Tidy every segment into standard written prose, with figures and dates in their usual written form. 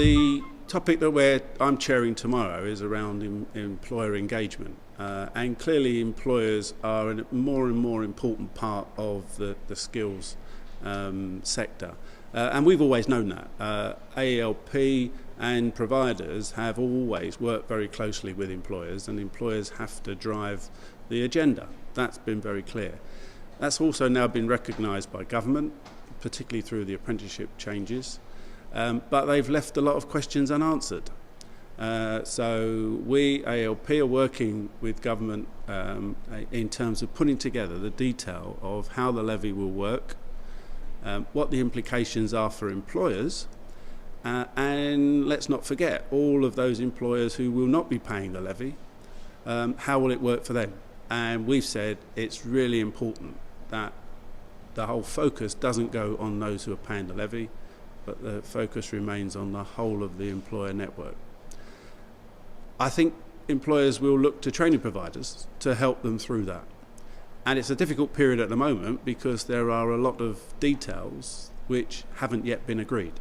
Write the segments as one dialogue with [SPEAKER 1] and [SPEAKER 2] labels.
[SPEAKER 1] The topic that I'm chairing tomorrow is around employer engagement, and clearly employers are a more and more important part of the skills sector, and we've always known that. AELP and providers have always worked very closely with employers, and employers have to drive the agenda. That's been very clear. That's also now been recognised by government, particularly through the apprenticeship changes. But they've left a lot of questions unanswered. So we, AELP, are working with government in terms of putting together the detail of how the levy will work, what the implications are for employers, and let's not forget all of those employers who will not be paying the levy. How will it work for them? And we've said it's really important that the whole focus doesn't go on those who are paying the levy, but the focus remains on the whole of the employer network. I think employers will look to training providers to help them through that. And it's a difficult period at the moment because there are a lot of details which haven't yet been agreed.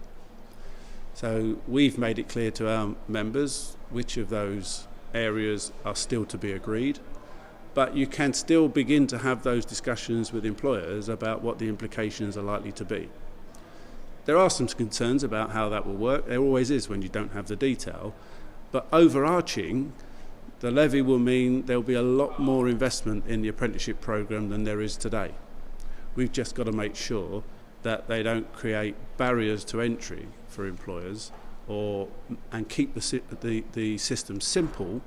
[SPEAKER 1] So we've made it clear to our members which of those areas are still to be agreed, but you can still begin to have those discussions with employers about what the implications are likely to be. There are some concerns about how that will work. There always is when you don't have the detail. But overarching, the levy will mean there'll be a lot more investment in the apprenticeship programme than there is today. We've just got to make sure that they don't create barriers to entry for employers and keep the system simple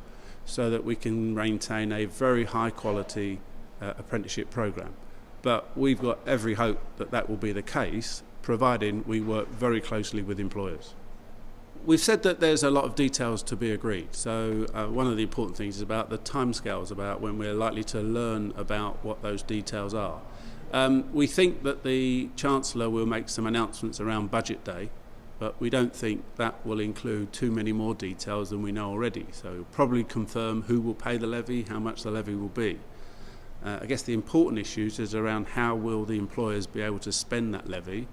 [SPEAKER 1] so that we can maintain a very high quality apprenticeship programme. But we've got every hope that that will be the case, providing we work very closely with employers. We've said that there's a lot of details to be agreed. So one of the important things is about the timescales, about when we're likely to learn about what those details are. We think that the Chancellor will make some announcements around Budget Day, but we don't think that will include too many more details than we know already. So he'll probably confirm who will pay the levy, how much the levy will be. I guess the important issues is around how will the employers be able to spend that levy,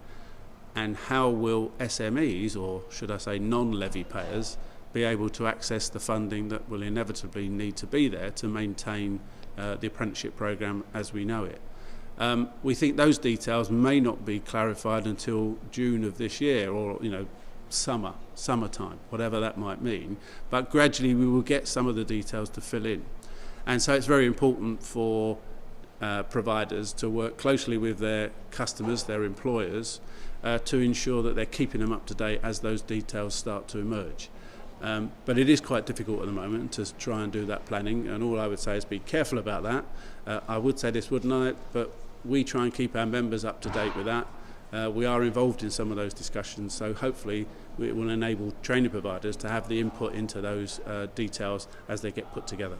[SPEAKER 1] and how will SMEs, or should I say non-levy payers, be able to access the funding that will inevitably need to be there to maintain the apprenticeship programme as we know it. We think those details may not be clarified until June of this year, or summertime, whatever that might mean, but gradually we will get some of the details to fill in. And so it's very important for providers to work closely with their customers, their employers, to ensure that they're keeping them up to date as those details start to emerge. But it is quite difficult at the moment to try and do that planning, and all I would say is be careful about that. I would say this, wouldn't I? But we try and keep our members up to date with that. We are involved in some of those discussions, so hopefully it will enable training providers to have the input into those details as they get put together.